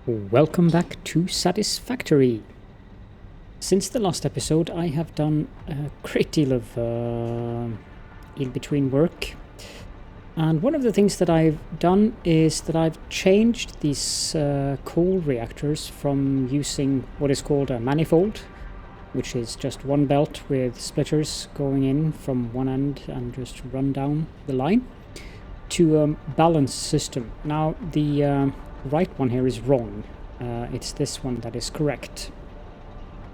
Welcome back to Satisfactory. Since the last episode I have done a great deal of in-between work, and one of the things that I've done is that I've changed these coal reactors from using what is called a manifold, which is just one belt with splitters going in from one end and just run down the line, to a balanced system. Now the right one here is wrong. It's this one that is correct.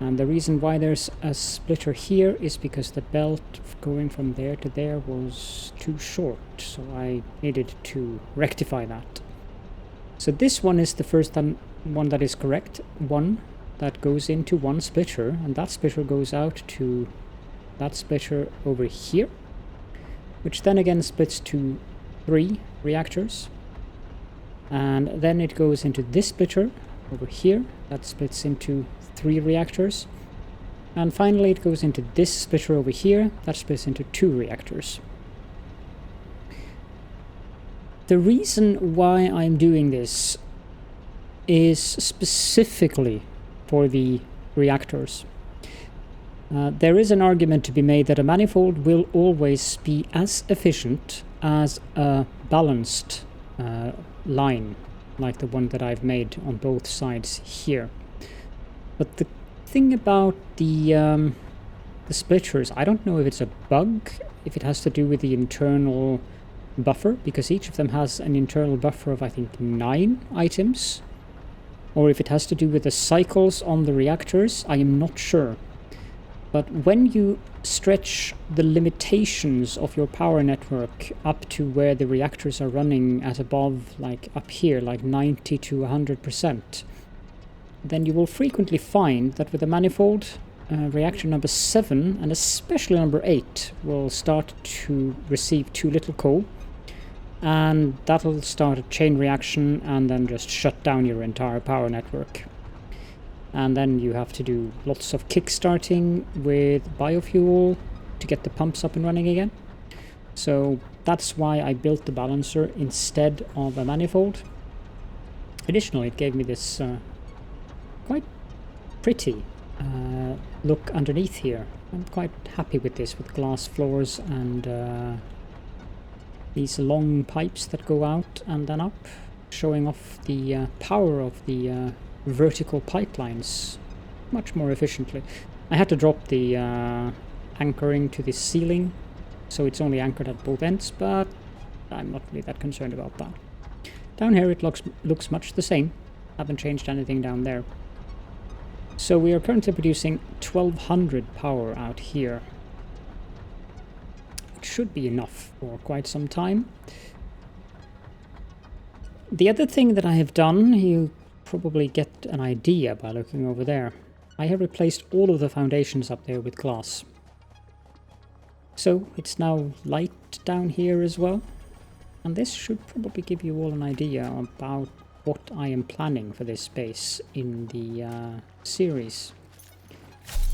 And the reason why there's a splitter here is because the belt going from there to there was too short, so I needed to rectify that. So this one is the first one that is correct, one that goes into one splitter, and that splitter goes out to that splitter over here, which then again splits to 3 reactors. And then it goes into this splitter over here, that splits into 3 reactors. And finally it goes into this splitter over here, that splits into 2 reactors. The reason why I'm doing this is specifically for the reactors. There is an argument to be made that a manifold will always be as efficient as a balanced line, like the one that I've made on both sides here. But the thing about the splitters, I don't know if it's a bug, if it has to do with the internal buffer, because each of them has an internal buffer of I think 9 items, or if it has to do with the cycles on the reactors, I am not sure. But when you stretch the limitations of your power network up to where the reactors are running at above, like up here, like 90 to 100%, then you will frequently find that with a manifold, reactor number 7 and especially number 8 will start to receive too little coal, and that'll start a chain reaction and then just shut down your entire power network. And then you have to do lots of kickstarting with biofuel to get the pumps up and running again. So that's why I built the balancer instead of a manifold. Additionally, it gave me this quite pretty look underneath here. I'm quite happy with this, with glass floors and these long pipes that go out and then up, showing off the power of the vertical pipelines much more efficiently. I had to drop the anchoring to the ceiling, so it's only anchored at both ends, but I'm not really that concerned about that. Down here it looks much the same. Haven't changed anything down there. So we are currently producing 1200 power out here. It should be enough for quite some time. The other thing that I have done, you probably get an idea by looking over there. I have replaced all of the foundations up there with glass. So it's now light down here as well. And this should probably give you all an idea about what I am planning for this space in the series.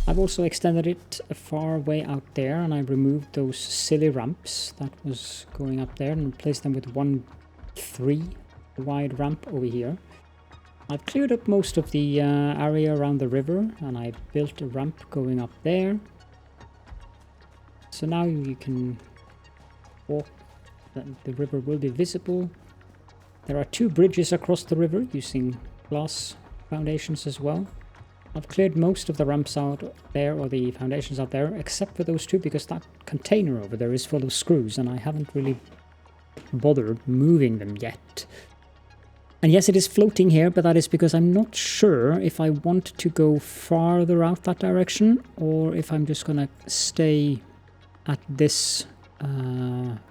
I've also extended it a far way out there, and I removed those silly ramps that was going up there and replaced them with one 3 wide ramp over here. I've cleared up most of the area around the river, and I built a ramp going up there. So now you can walk, the river will be visible. There are 2 bridges across the river using glass foundations as well. I've cleared most of the ramps out there, or the foundations out there, except for those 2, because that container over there is full of screws and I haven't really bothered moving them yet. And yes, it is floating here, but that is because I'm not sure if I want to go farther out that direction or if I'm just gonna stay at this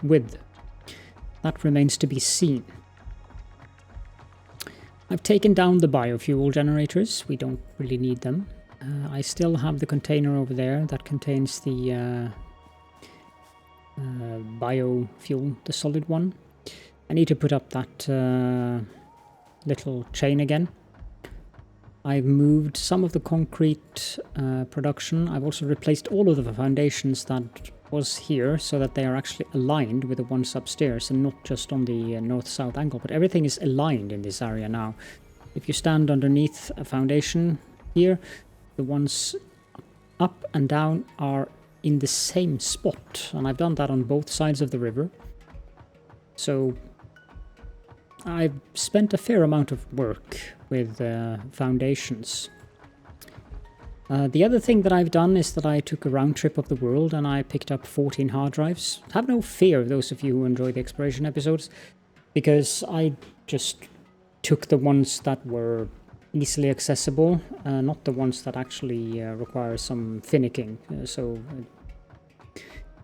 width. That remains to be seen. I've taken down the biofuel generators. We don't really need them. I still have the container over there that contains the biofuel, the solid one. I need to put up that little chain again. I've moved some of the concrete production. I've also replaced all of the foundations that was here so that they are actually aligned with the ones upstairs and not just on the north-south angle, but everything is aligned in this area now. If you stand underneath a foundation here, the ones up and down are in the same spot, and I've done that on both sides of the river. So I've spent a fair amount of work with foundations. The other thing that I've done is that I took a round trip of the world and I picked up 14 hard drives. Have no fear, those of you who enjoy the exploration episodes, because I just took the ones that were easily accessible, not the ones that actually require some finicking.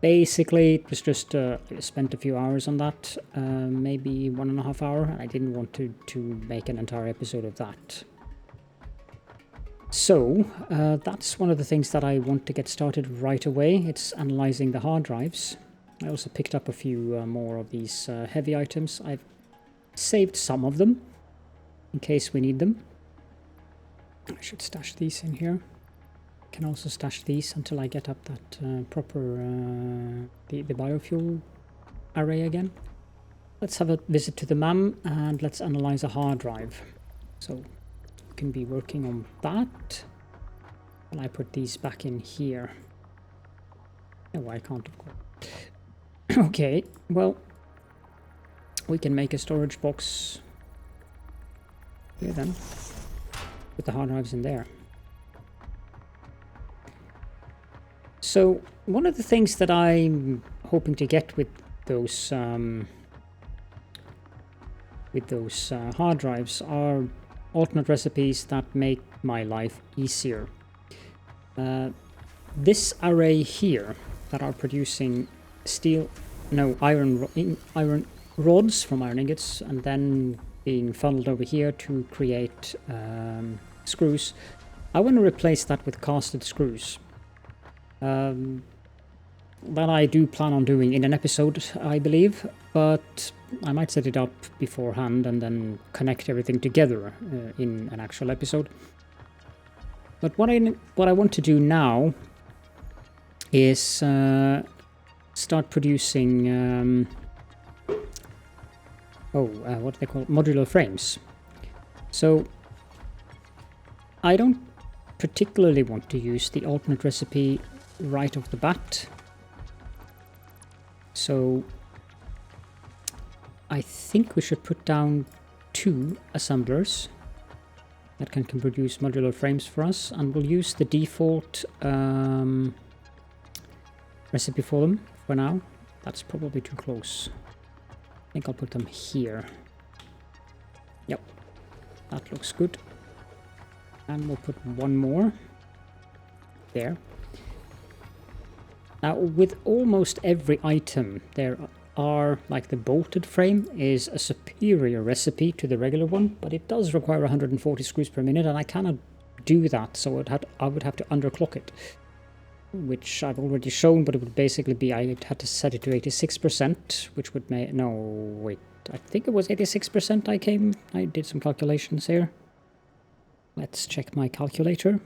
Basically, it was just I spent a few hours on that, maybe 1.5 hours. I didn't want to make an entire episode of that. So that's one of the things that I want to get started right away. It's analyzing the hard drives. I also picked up a few more of these heavy items. I've saved some of them in case we need them. I should stash these in here. I can also stash these until I get up that proper the biofuel array again. Let's have a visit to the MAM and let's analyze a hard drive. So we can be working on that. And I put these back in here. Oh, I can't, of course. Okay, well, we can make a storage box here then. Put the hard drives in there. So one of the things that I'm hoping to get with those hard drives are alternate recipes that make my life easier. This array here that are producing iron rods from iron ingots and then being funneled over here to create screws. I want to replace that with casted screws. That I do plan on doing in an episode, I believe, but I might set it up beforehand and then connect everything together in an actual episode. But what I want to do now is start producing what do they call it? Modular frames. So I don't particularly want to use the alternate recipe right off the bat. So I think we should put down 2 assemblers that can produce modular frames for us, and we'll use the default recipe for them for now. That's probably too close. I think I'll put them here. Yep, that looks good. And we'll put 1 more there. Now, with almost every item, there are, like the bolted frame is a superior recipe to the regular one, but it does require 140 screws per minute, and I cannot do that, so I would have to underclock it, which I've already shown, but it would basically be, I had to set it to 86%, which would make, no, wait, I think it was 86% I did some calculations here. Let's check my calculator.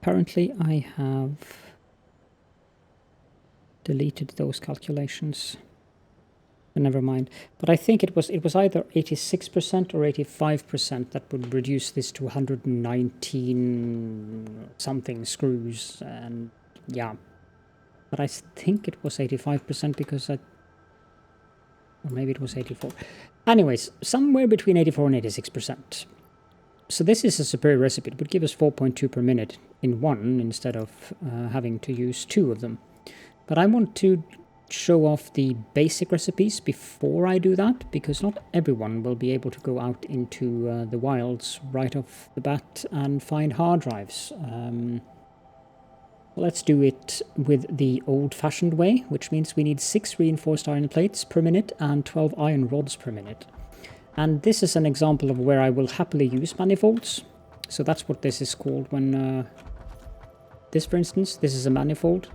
Apparently I have deleted those calculations. But never mind. But I think it was either 86% or 85% that would reduce this to 119 something screws, and yeah. But I think it was 85% because or maybe it was 84. Anyways, somewhere between 84 and 86%. So this is a superior recipe. It would give us 4.2 per minute in one instead of having to use 2 of them. But I want to show off the basic recipes before I do that, because not everyone will be able to go out into the wilds right off the bat and find hard drives. Let's do it with the old-fashioned way, which means we need 6 reinforced iron plates per minute and 12 iron rods per minute. And this is an example of where I will happily use manifolds. So that's what this is called when... this, for instance, this is a manifold.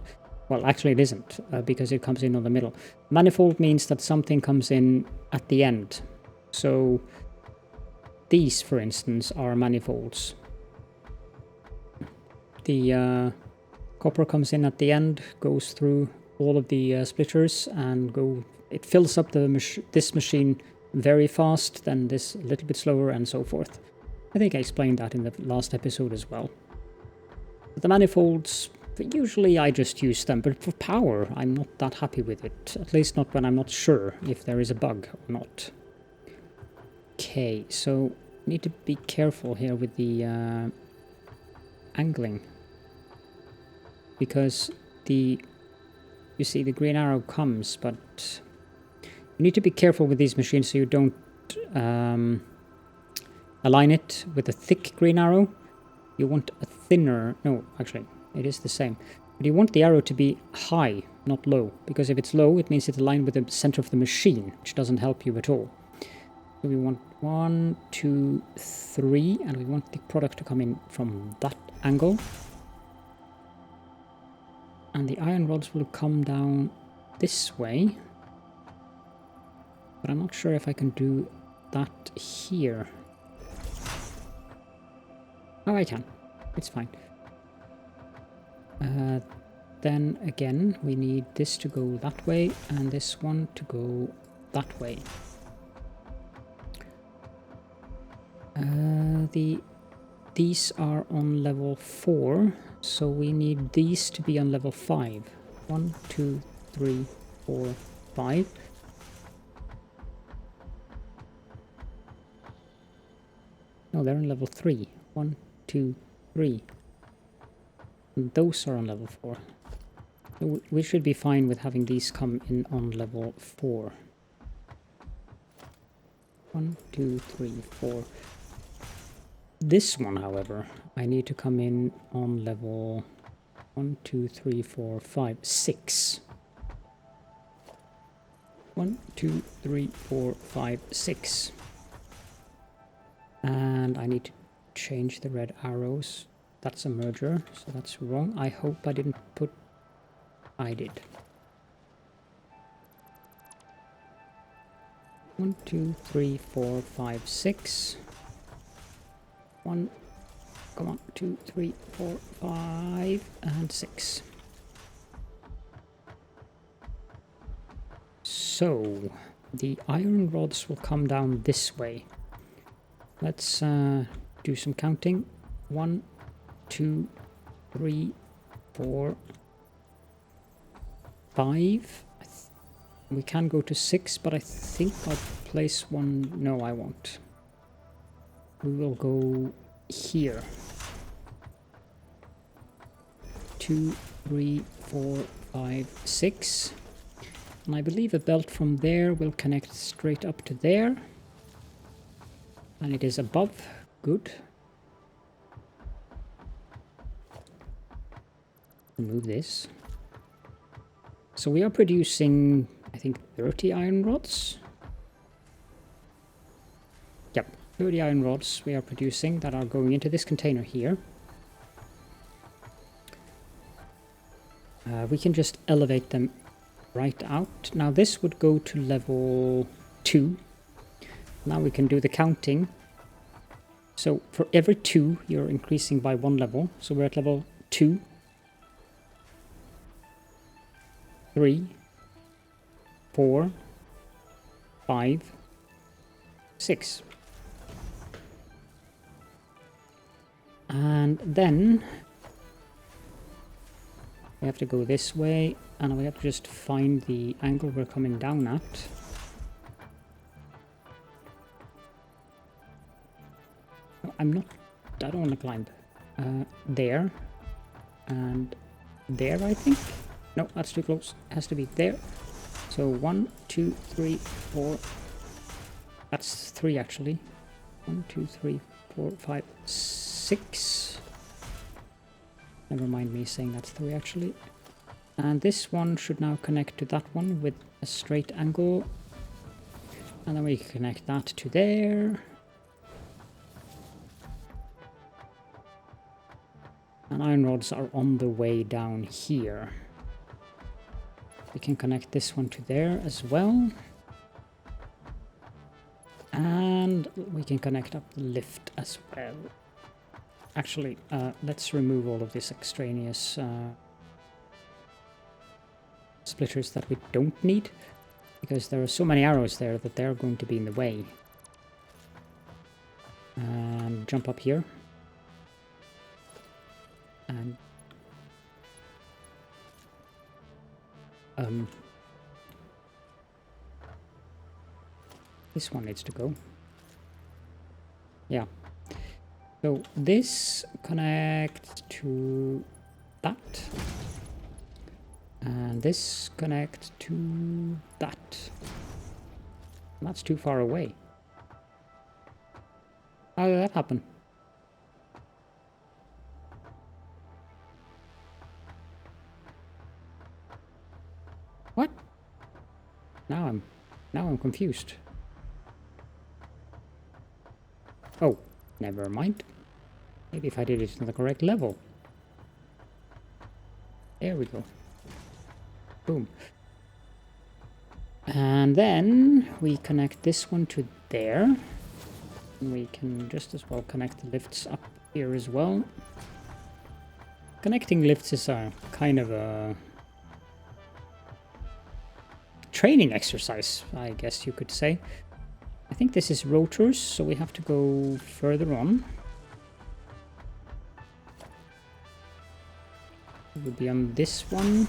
Well, actually it isn't, because it comes in on the middle. Manifold means that something comes in at the end. So these, for instance, are manifolds. The copper comes in at the end, goes through all of the splitters and go. It fills up this machine very fast, then this a little bit slower, and so forth. I think I explained that in the last episode as well. But the manifolds, usually I just use them, but for power, I'm not that happy with it. At least not when I'm not sure if there is a bug or not. Okay, so need to be careful here with the angling, because you see the green arrow comes, but you need to be careful with these machines so you don't align it with a thick green arrow. You want a thinner, no, actually it is the same, but you want the arrow to be high, not low, because if it's low it means it's aligned with the center of the machine, which doesn't help you at all. So we want 1, 2, 3, and we want the product to come in from that angle. And the iron rods will come down this way. But I'm not sure if I can do that here. Oh, I can. It's fine. Then again, we need this to go that way, and this one to go that way. These are on level 4, so we need these to be on level 5. 1, 2, 3, 4, 5. No, they're on level 3. 1, 2, 3. And those are on level 4. So we should be fine with having these come in on level 4. 1, 2, 3, 4. This one, however, I need to come in on level 1, 2, 3, 4, 5, 6. 1, 2, 3, 4, 5, 6. And I need to change the red arrows. That's a merger, so that's wrong. I hope I didn't put... I did. 1, 2, 3, 4, 5, 6. 1, come on, 2, 3, 4, 5, and 6. So, the iron rods will come down this way. Let's do some counting. 1, 2, 3, 4, 5. We can go to 6, but I think I'll place one... No, I won't. We will go here. 2, 3, 4, 5, 6. And I believe a belt from there will connect straight up to there. And it is above. Good. Remove this. So we are producing, I think, 30 iron rods. Yep. 30 iron rods we are producing that are going into this container here. We can just elevate them right out. Now this would go to level 2. Now we can do the counting. So for every 2 you're increasing by 1 level. So we're at level 2, 3, 4, 5, 6. And then we have to go this way, and we have to just find the angle we're coming down at. No, I don't want to climb. There. And there, I think. No, that's too close. It has to be there. So 1, 2, 3, 4. That's 3 actually. 1, 2, 3, 4, 5, 6. Never mind me saying that's 3 actually. And this one should now connect to that one with a straight angle. And then we can connect that to there. And iron rods are on the way down here. We can connect this one to there as well. And we can connect up the lift as well. Actually, let's remove all of this extraneous splitters that we don't need, because there are so many arrows there that they're going to be in the way. And jump up here. And this one needs to go. Yeah. So this connects to that. And this connects to that. That's too far away. How did that happen? What? Now I'm confused. Oh, never mind. Maybe if I did it on the correct level. There we go. Boom. And then we connect this one to there. And we can just as well connect the lifts up here as well. Connecting lifts is a kind of a training exercise, I guess you could say. I think this is rotors, so we have to go further on. It would be on this one,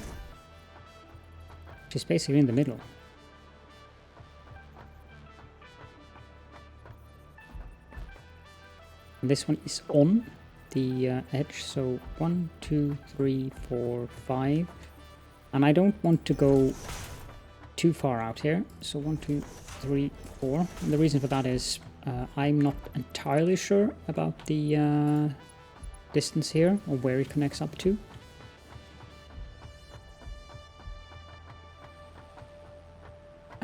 which is basically in the middle. And this one is on the edge, so 1, 2, 3, 4, 5. And I don't want to go too far out here, so 1, 2, 3, 4. And the reason for that is I'm not entirely sure about the distance here, or where it connects up to.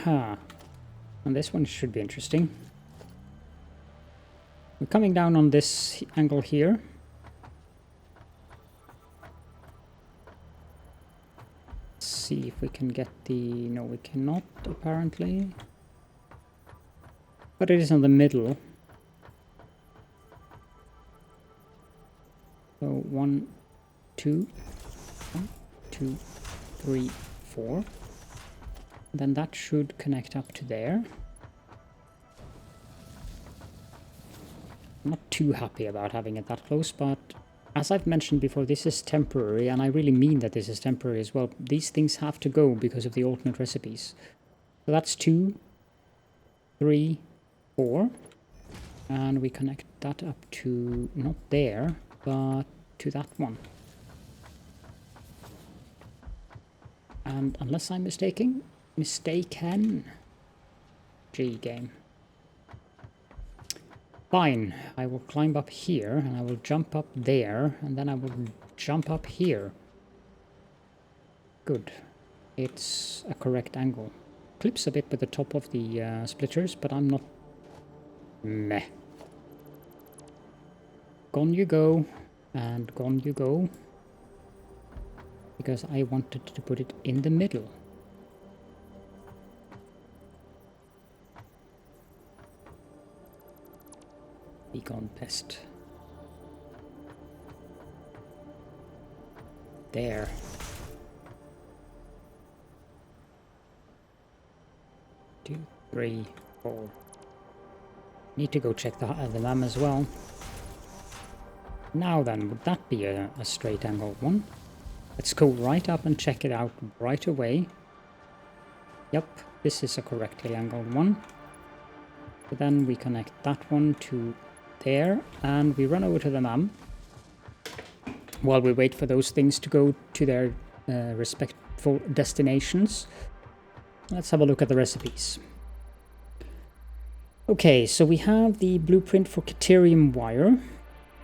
And this one should be interesting. We're coming down on this angle here. Let's see if we can get the... No, we cannot, apparently. But it is in the middle. So 1, 2, 1, 2, 3, 4. Then that should connect up to there. I'm not too happy about having it that close, but as I've mentioned before, this is temporary, and I really mean that this is temporary as well. These things have to go because of the alternate recipes. So that's 2, 3, 4. And we connect that up to, not there, but to that one. And unless I'm mistaken, G game. Fine, I will climb up here, and I will jump up there, and then I will jump up here. Good. It's a correct angle. Clips a bit with the top of the splitters, but I'm not... Meh. Gone you go, and gone you go. Because I wanted to put it in the middle. Be gone pest. There. Two, 3, 4. Need to go check the MAM as well. Now then, would that be a straight angle one? Let's go right up and check it out right away. Yep, this is a correctly angled one. So then we connect that one to there, and we run over to the MAM while we wait for those things to go to their respectful destinations. Let's have a look at the recipes. Okay, so we have the blueprint for Caterium wire.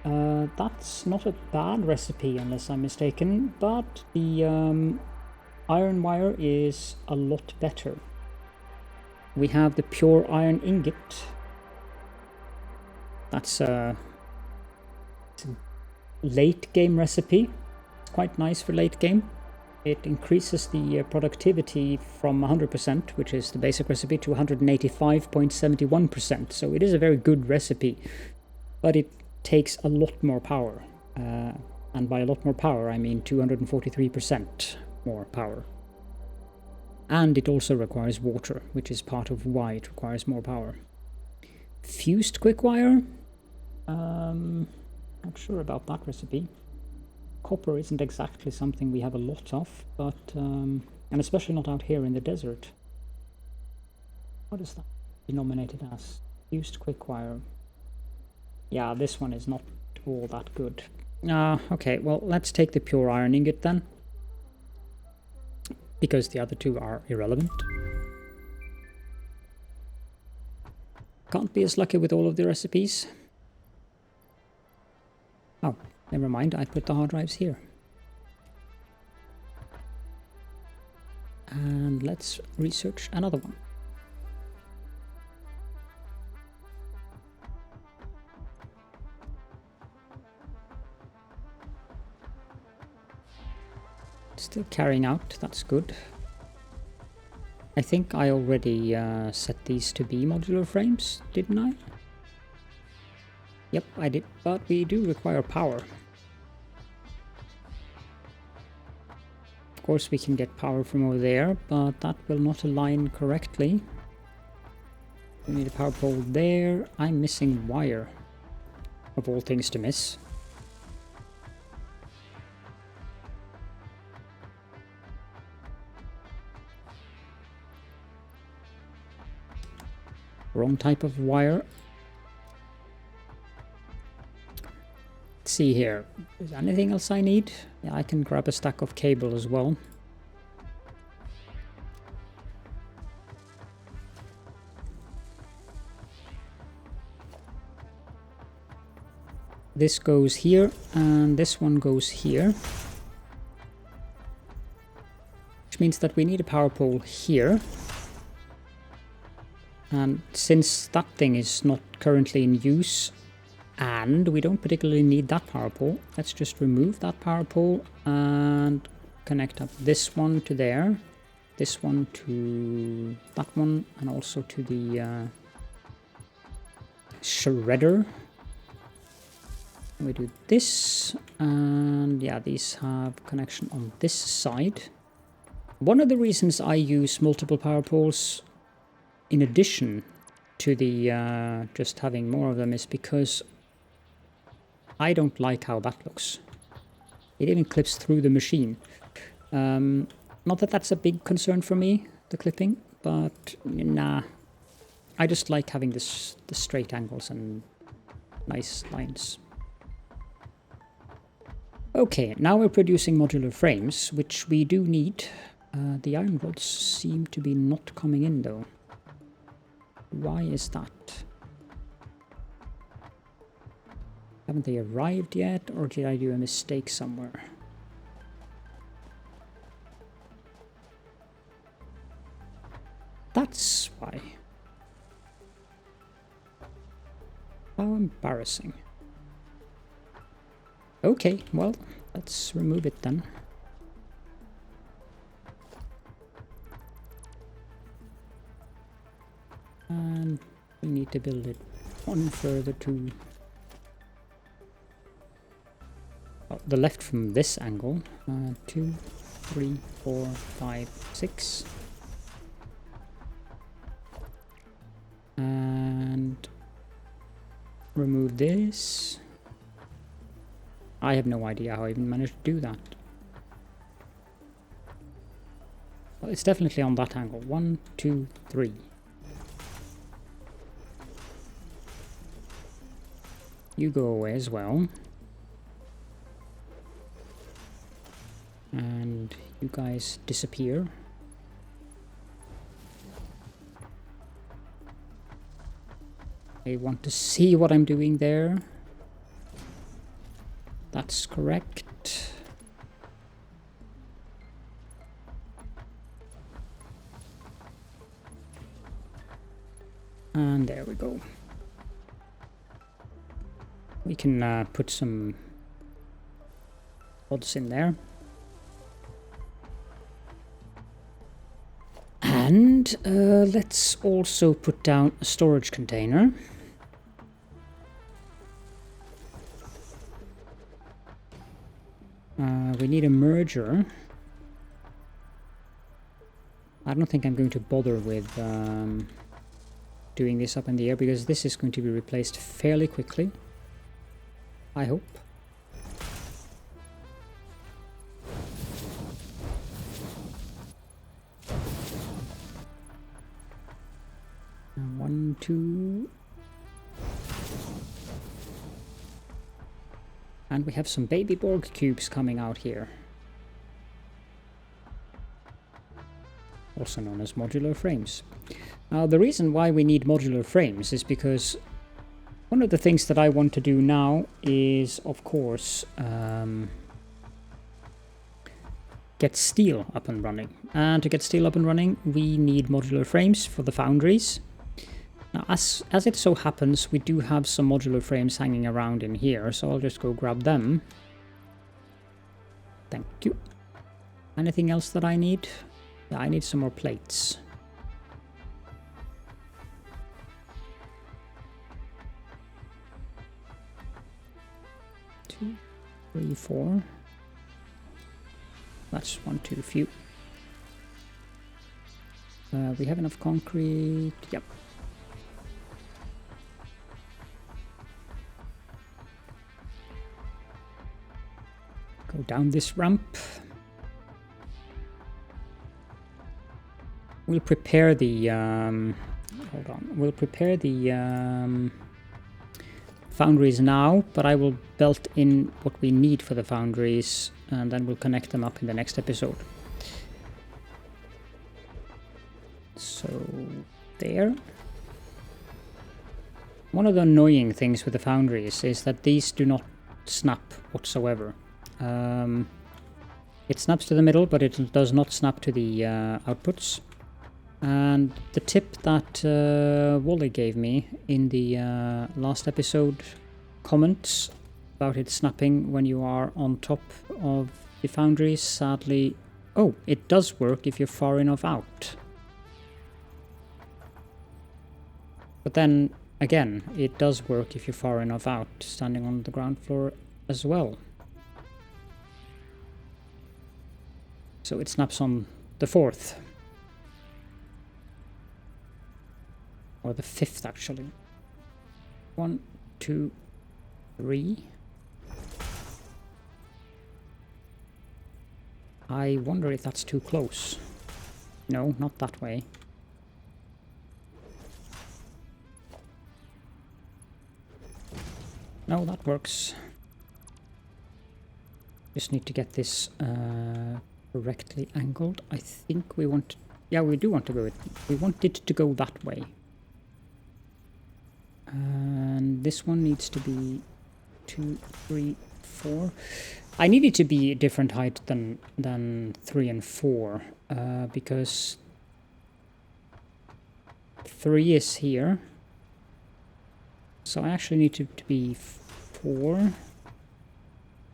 That's not a bad recipe unless I'm mistaken, but the iron wire is a lot better. We have the pure iron ingot. That's a late game recipe. It's quite nice for late game. It increases the productivity from 100%, which is the basic recipe, to 185.71%. So it is a very good recipe, but it takes a lot more power. And by a lot more power, I mean 243% more power. And it also requires water, which is part of why it requires more power. Fused quickwire? Not sure about that recipe. Copper isn't exactly something we have a lot of, but and especially not out here in the desert. What is that denominated as? Fused quickwire. Yeah, this one is not all that good. Okay, well, let's take the pure iron ingot then, because the other two are irrelevant. Can't be as lucky with all of the recipes. Oh, never mind, I put the hard drives here. And let's research another one. Still carrying out, that's good. I think I already set these to be modular frames, didn't I? Yep, I did, but we do require power. Of course we can get power from over there, but that will not align correctly. We need a power pole there. I'm missing wire, of all things to miss. Wrong type of wire. Let's see here. Is there anything else I need? Yeah, I can grab a stack of cable as well. This goes here, and this one goes here. Which means that we need a power pole here. And since that thing is not currently in use, and we don't particularly need that power pole, let's just remove that power pole and connect up this one to there, this one to that one, and also to the shredder. We do this, and yeah, these have connection on this side. One of the reasons I use multiple power poles in addition to the just having more of them is because I don't like how that looks. It even clips through the machine. Not that that's a big concern for me, the clipping, but nah. I just like having the straight angles and nice lines. Okay, now we're producing modular frames, which we do need. The iron rods seem to be not coming in though. Why is that? Haven't they arrived yet, or did I do a mistake somewhere? That's why. How embarrassing. Okay, well, let's remove it then. And we need to build it one further to the left from this angle. 2, 3, 4, 5, 6. And remove this. I have no idea how I even managed to do that. Well, it's definitely on that angle. 1, 2, 3. You go away as well. And you guys disappear. I want to see what I'm doing there. That's correct. And there we go. We can put some odds in there. And let's also put down a storage container. We need a merger. I don't think I'm going to bother with doing this up in the air, because this is going to be replaced fairly quickly, I hope. And 1, 2... And we have some baby Borg cubes coming out here. Also known as modular frames. Now, the reason why we need modular frames is because one of the things that I want to do now is, of course, get steel up and running. And to get steel up and running, we need modular frames for the foundries. Now, as it so happens, we do have some modular frames hanging around in here, so I'll just go grab them. Thank you. Anything else that I need? Yeah, I need some more plates. 2, 3, 4. That's one too few. We have enough concrete. Yep. Go down this ramp. We'll prepare the hold on. We'll prepare the foundries now, but I will belt in what we need for the foundries, and then we'll connect them up in the next episode. So there. One of the annoying things with the foundries is that these do not snap whatsoever. It snaps to the middle, but it does not snap to the outputs. And the tip that Wally gave me in the last episode comments about it snapping when you are on top of the foundries, sadly... Oh, it does work if you're far enough out. But then, again, it does work if you're far enough out, standing on the ground floor as well. So it snaps on the 4th. Or the 5th, actually. 1, 2, 3. I wonder if that's too close. No, not that way. No, that works. Just need to get this correctly angled. I think we want... Yeah, we do want to go... We want it to go that way. And this one needs to be 2, 3, 4. I need it to be a different height than 3 and 4, because 3 is here. So I actually need to be 4.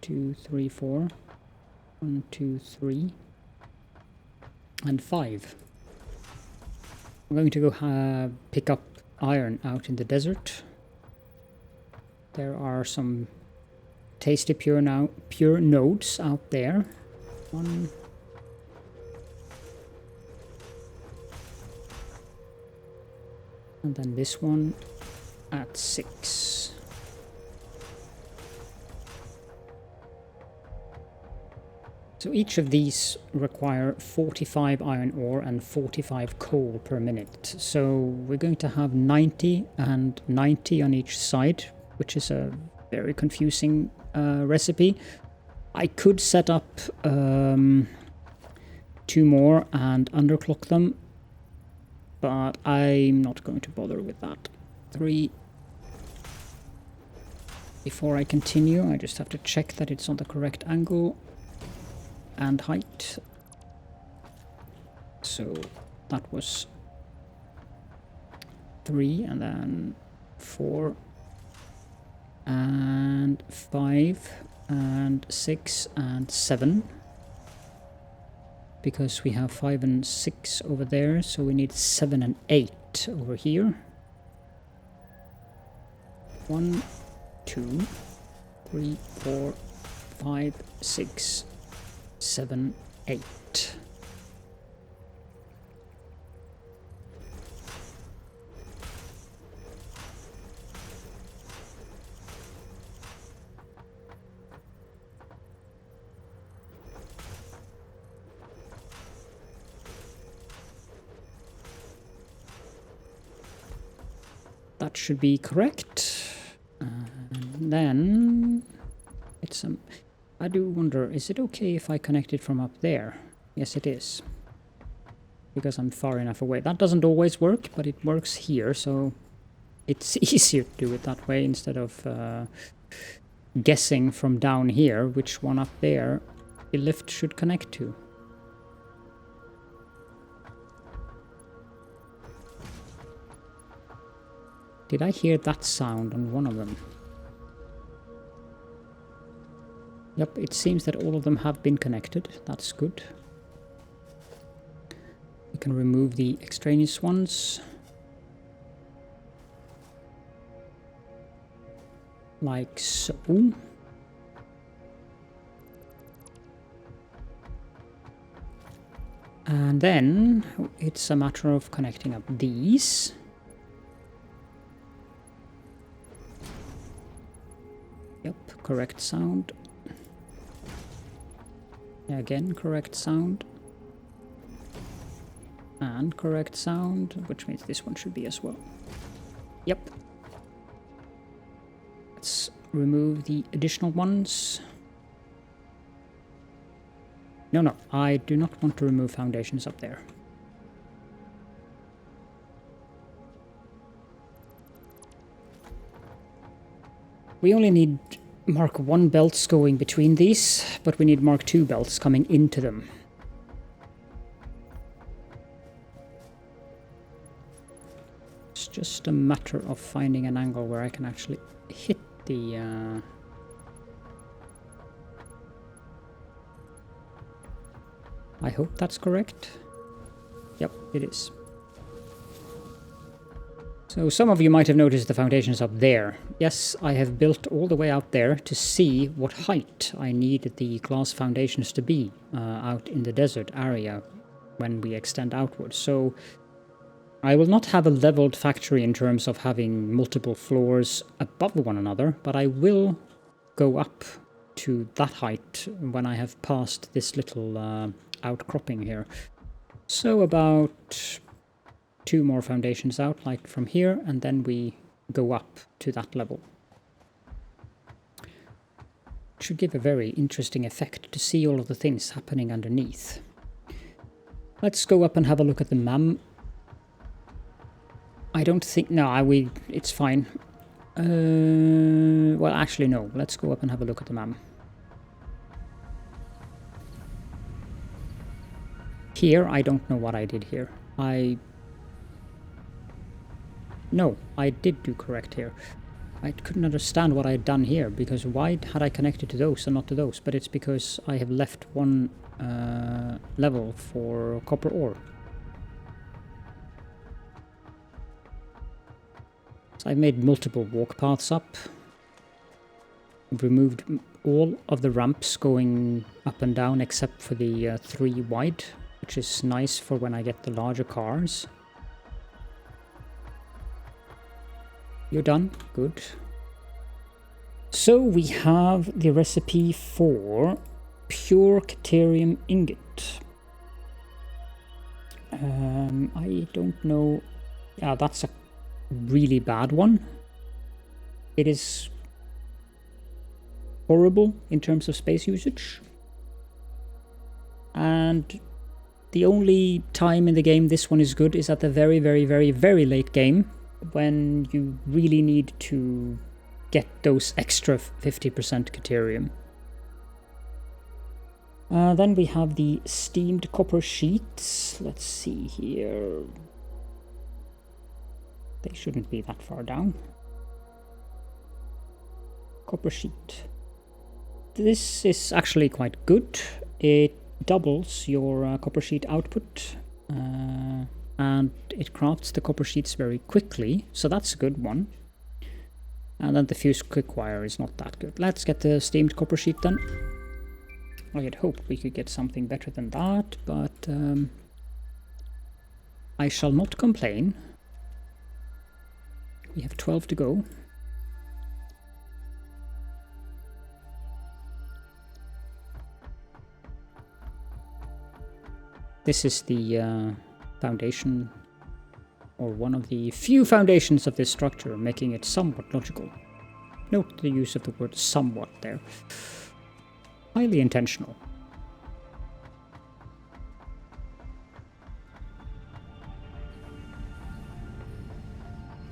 2, 3, 4. 1, 2, 3. And 5. I'm going to go pick up iron out in the desert. There are some tasty pure nodes out there. 1. And then this one at 6. So each of these require 45 iron ore and 45 coal per minute. So we're going to have 90 and 90 on each side, which is a very confusing recipe. I could set up 2 more and underclock them, but I'm not going to bother with that. 3. Before I continue, I just have to check that it's on the correct angle and height. So that was 3, and then 4 and 5 and 6 and 7, because we have 5 and 6 over there, so we need 7 and 8 over here. 1, 2, 3, 4, 5, 6, 7, 8. that should be correct. And then it's I do wonder, is it okay if I connect it from up there? Yes, it is. Because I'm far enough away. That doesn't always work, but it works here, so it's easier to do it that way instead of guessing from down here which one up there the lift should connect to. Did I hear that sound on one of them? Yep, it seems that all of them have been connected. That's good. We can remove the extraneous ones. Like so. And then it's a matter of connecting up these. Yep, correct sound. Again, correct sound. And correct sound, which means this one should be as well. Yep. Let's remove the additional ones. No, I do not want to remove foundations up there. We only need Mark 1 belts going between these, but we need Mark 2 belts coming into them. It's just a matter of finding an angle where I can actually hit the... I hope that's correct. Yep, it is. So some of you might have noticed the foundations up there. Yes, I have built all the way out there to see what height I need the glass foundations to be out in the desert area when we extend outwards. So I will not have a leveled factory in terms of having multiple floors above one another, but I will go up to that height when I have passed this little outcropping here. So about 2 more foundations out, like from here, and then we go up to that level. It should give a very interesting effect to see all of the things happening underneath. Let's go up and have a look at the MAM. I don't think... no, it's fine. Well, actually, no. Let's go up and have a look at the MAM. Here, I don't know what I did here. No, I did do correct here. I couldn't understand what I had done here, because why had I connected to those and not to those? But it's because I have left one level for copper ore. So I've made multiple walk paths up. I've removed all of the ramps going up and down except for the 3 wide, which is nice for when I get the larger cars. You're done? Good. So we have the recipe for pure Caterium ingot. I don't know... yeah, that's a really bad one. It is horrible in terms of space usage. And the only time in the game this one is good is at the very, very, very, very late game, when you really need to get those extra 50% Caterium. Then we have the steamed copper sheets. Let's see here. They shouldn't be that far down. Copper sheet. This is actually quite good. It doubles your copper sheet output. And it crafts the copper sheets very quickly, so that's a good one. And then the fused quick wire is not that good. Let's get the steamed copper sheet then. I had hoped we could get something better than that, but I shall not complain. We have 12 to go. This is the foundation or one of the few foundations of this structure, making it somewhat logical. Note the use of the word somewhat there. Highly intentional.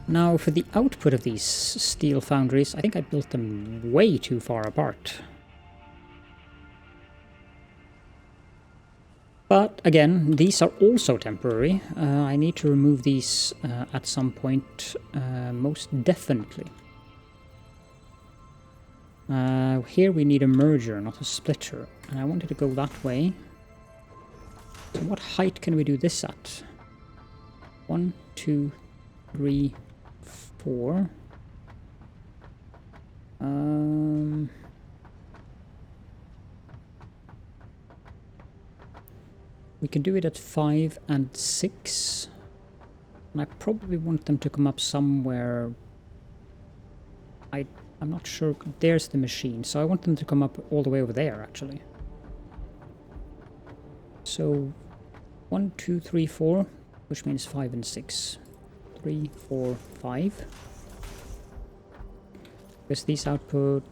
Now, for the output of these steel foundries, I think I built them way too far apart. But again, these are also temporary. I need to remove these at some point, most definitely. Here we need a merger, not a splitter. And I wanted to go that way. So what height can we do this at? 1, 2, 3, 4. We can do it at 5 and 6. And I probably want them to come up somewhere. I'm not sure. There's the machine, so I want them to come up all the way over there, actually. So 1, 2, 3, 4, which means 5 and 6. 3, 4, 5. Because these output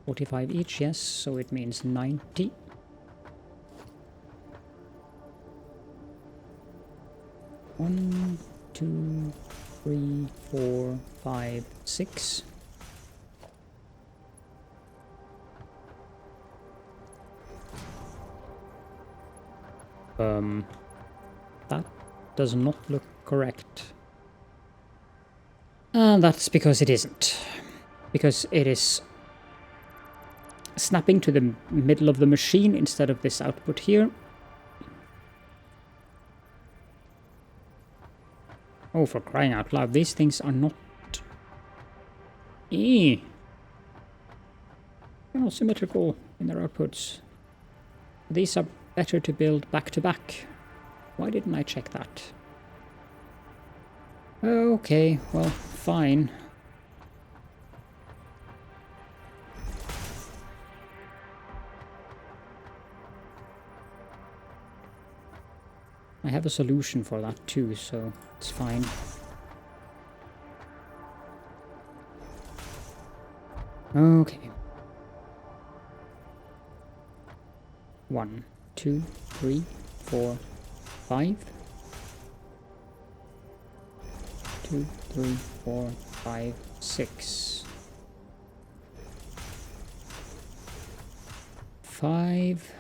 45 each, yes, so it means 90. One, 2, 3, 4, 5, 6. That does not look correct. And that's because it isn't. Because it is snapping to the middle of the machine instead of this output here. Oh, for crying out loud, these things are not... They're not symmetrical in their outputs. These are better to build back to back. Why didn't I check that? Okay, well, fine. I have a solution for that too, so it's fine. Okay. 1, 2, 3, 4, 5. 2, 3, 4, 5, 6. 5.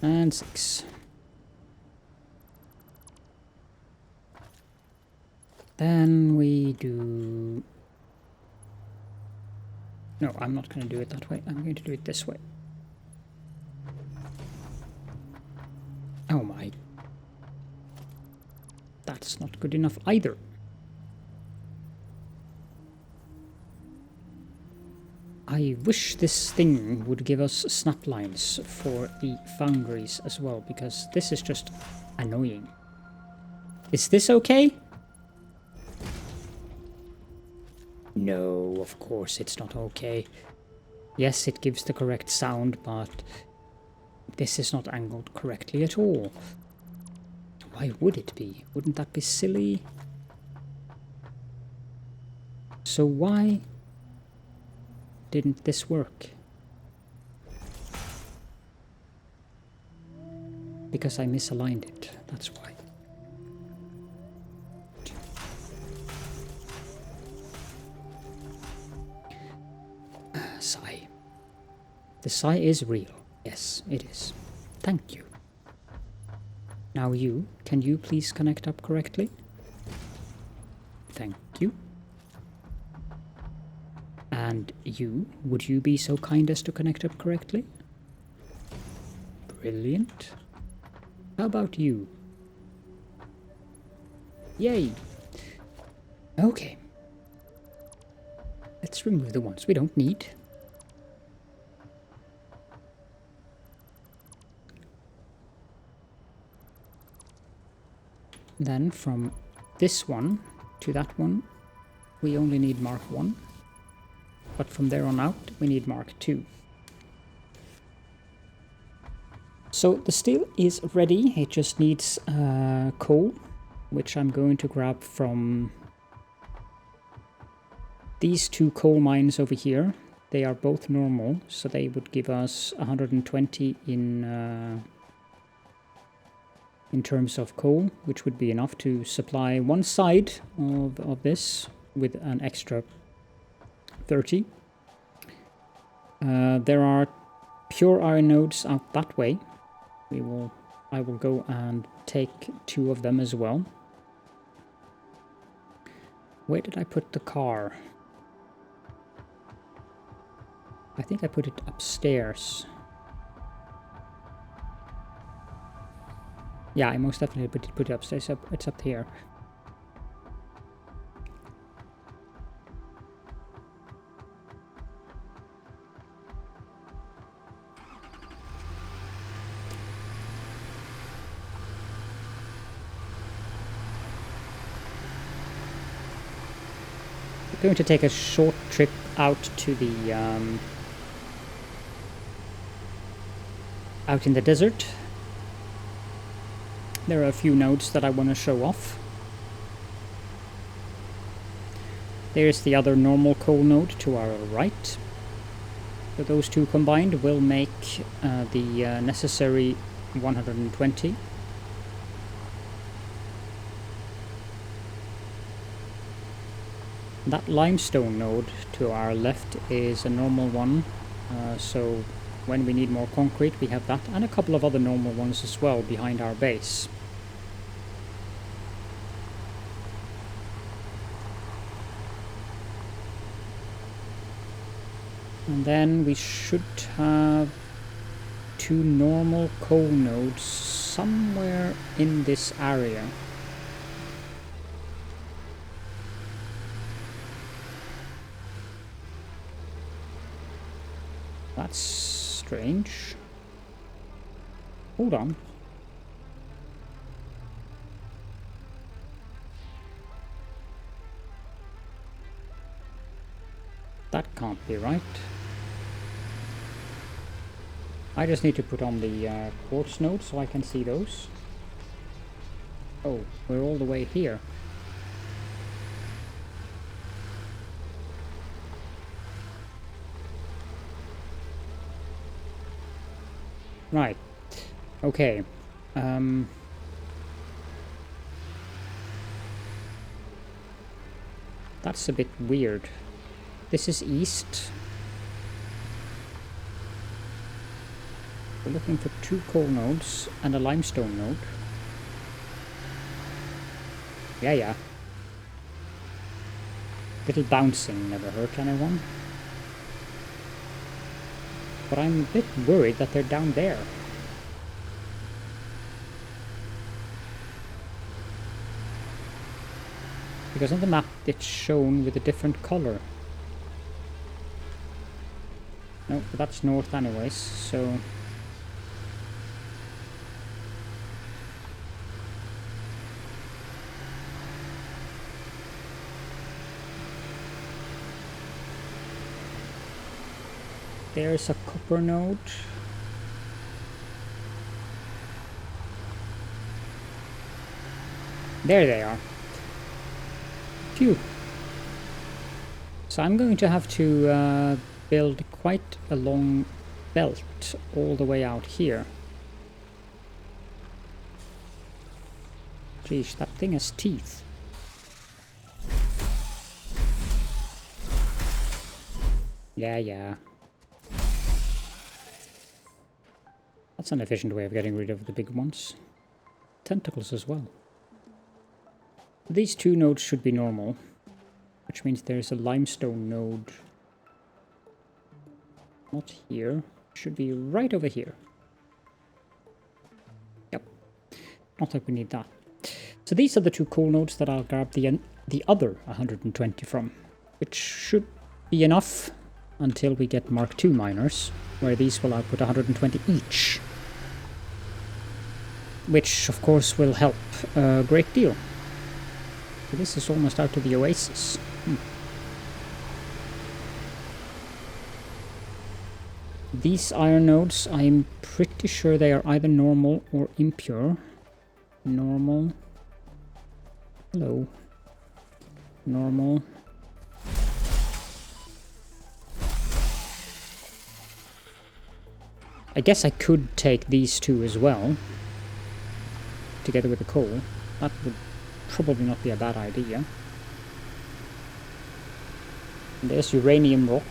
And 6. Then we do... No, I'm not going to do it that way. I'm going to do it this way. Oh my. That's not good enough either. I wish this thing would give us snap lines for the foundries as well, because this is just annoying. Is this okay? No, of course it's not okay. Yes, it gives the correct sound, but this is not angled correctly at all. Why would it be? Wouldn't that be silly? So why didn't this work? Because I misaligned it, that's why. Sigh. The sigh is real. Yes, it is. Thank you. Now you, can you please connect up correctly? Thank you. And you, would you be so kind as to connect up correctly? Brilliant. How about you? Yay! Okay. Let's remove the ones we don't need. Then from this one to that one, we only need Mark 1. But from there on out, we need Mark 2. So the steel is ready, it just needs coal, which I'm going to grab from these two coal mines over here. They are both normal, so they would give us 120 in terms of coal, which would be enough to supply one side of this with an extra 30. There are pure iron nodes out that way. I will go and take 2 of them as well. Where did I put the car? I think I put it upstairs. Yeah, I most definitely put it upstairs. It's up here. I'm going to take a short trip out to the out in the desert. There are a few nodes that I want to show off. There's the other normal coal node to our right. So those two combined will make the necessary 120. That limestone node to our left is a normal one, so when we need more concrete we have that, and a couple of other normal ones as well behind our base. And then we should have 2 normal coal nodes somewhere in this area. That's strange. Hold on. That can't be right. I just need to put on the quartz node so I can see those. Oh, we're all the way here. Right. Okay. That's a bit weird. This is east. We're looking for 2 coal nodes and a limestone node. Yeah. Little bouncing never hurt anyone. But I'm a bit worried that they're down there. Because on the map it's shown with a different color. No, but that's north anyways, so... There's a copper node. There they are. Phew. So I'm going to have to build quite a long belt all the way out here. Geez, that thing has teeth. Yeah. That's an efficient way of getting rid of the big ones. Tentacles as well. These 2 nodes should be normal, which means there's a limestone node. Not here. Should be right over here. Yep. Not that we need that. So these are the 2 coal nodes that I'll grab the other 120 from, which should be enough until we get Mark II miners, where these will output 120 each. Which, of course, will help a great deal. So this is almost out to the oasis. These iron nodes, I'm pretty sure they are either normal or impure. Normal. Hello. Normal. I guess I could take these two as well, together with the coal. That would probably not be a bad idea. And there's uranium rock.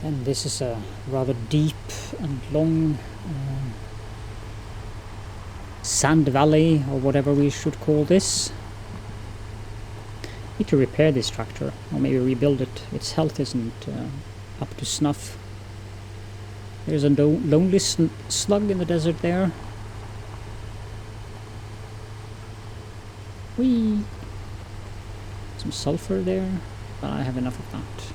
And this is a rather deep and long sand valley, or whatever we should call this. Need to repair this tractor, or maybe rebuild it. Its health isn't up to snuff. There's a lonely slug in the desert there. Whee! Some sulfur there, but I have enough of that.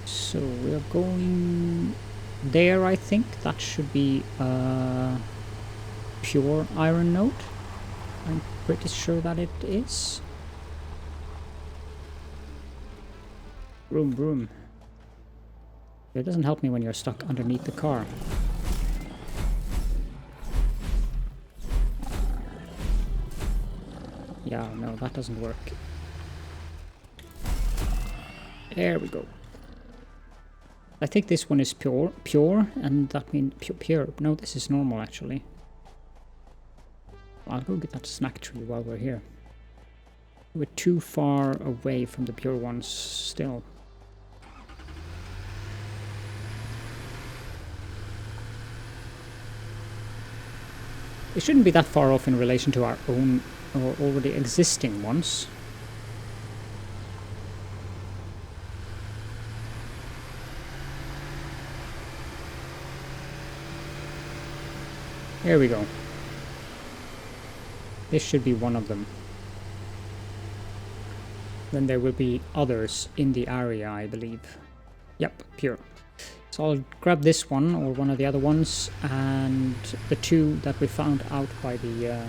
So we're going there, I think. That should be a pure iron node. I'm pretty sure that it is. Vroom, vroom. It doesn't help me when you're stuck underneath the car. Yeah, no, that doesn't work. There we go. I think this one is pure, and that means pure. No, this is normal actually. I'll go get that snack tree while we're here. We're too far away from the pure ones still. It shouldn't be that far off in relation to our own or already existing ones. There we go. This should be one of them. Then there will be others in the area, I believe. Yep, pure. So I'll grab this one or one of the other ones, and the two that we found out by the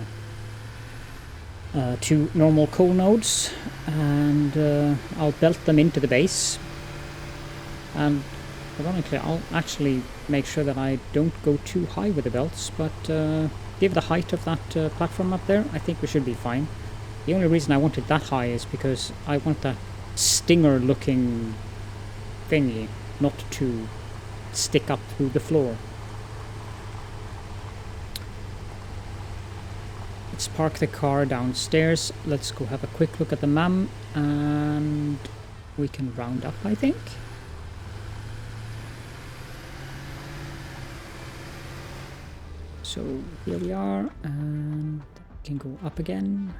two normal coal nodes, and I'll belt them into the base. And ironically, I'll actually make sure that I don't go too high with the belts, but give the height of that platform up there, I think we should be fine. The only reason I want it that high is because I want that stinger looking thingy not to stick up through the floor. Let's park the car downstairs. Let's go have a quick look at the MAM, and we can round up, I think. So here we are, and we can go up again.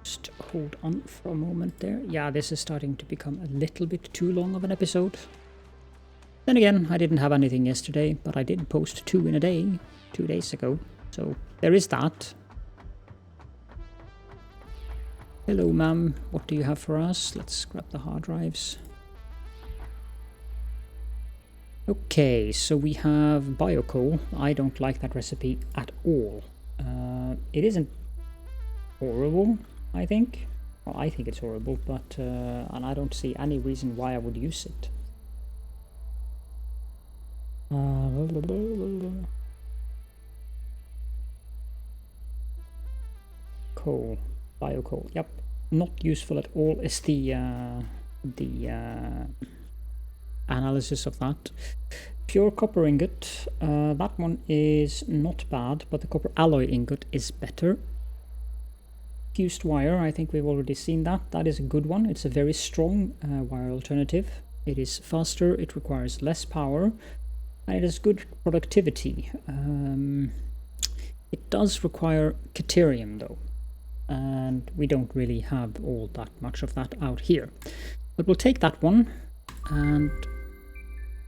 Just hold on for a moment there. Yeah, this is starting to become a little bit too long of an episode. Then again, I didn't have anything yesterday, but I did post 2 in a day, 2 days ago. So there is that. Hello, ma'am. What do you have for us? Let's grab the hard drives. Okay, so we have biocoal. I don't like that recipe at all. It isn't horrible, I think. Well, I think it's horrible, but and I don't see any reason why I would use it. Coal, biocoal. Yep, not useful at all is the analysis of that. Pure copper ingot, that one is not bad, but the copper alloy ingot is better. Fused wire, I think we've already seen that. That is a good one. It's a very strong wire alternative. It is faster, it requires less power, and it has good productivity. It does require caterium though, and we don't really have all that much of that out here. But we'll take that one and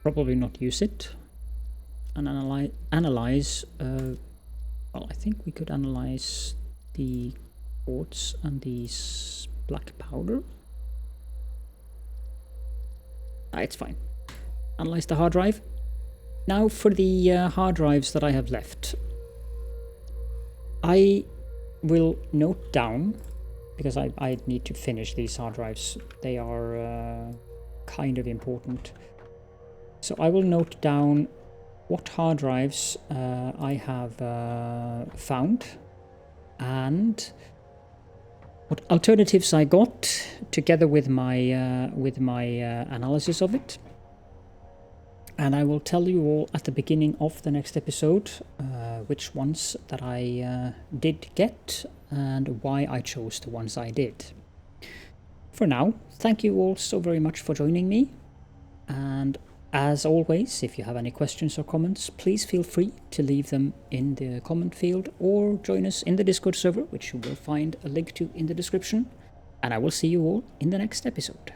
probably not use it, and analyze well, I think we could analyze the quartz and these black powder. It's fine. Analyze the hard drive. Now for the hard drives that I have left. I will note down, because I need to finish these hard drives. They are kind of important. So I will note down what hard drives I have found and what alternatives I got together with my analysis of it. And I will tell you all at the beginning of the next episode which ones that I did get and why I chose the ones I did. For now, thank you all so very much for joining me. And as always, if you have any questions or comments, please feel free to leave them in the comment field or join us in the Discord server, which you will find a link to in the description. And I will see you all in the next episode.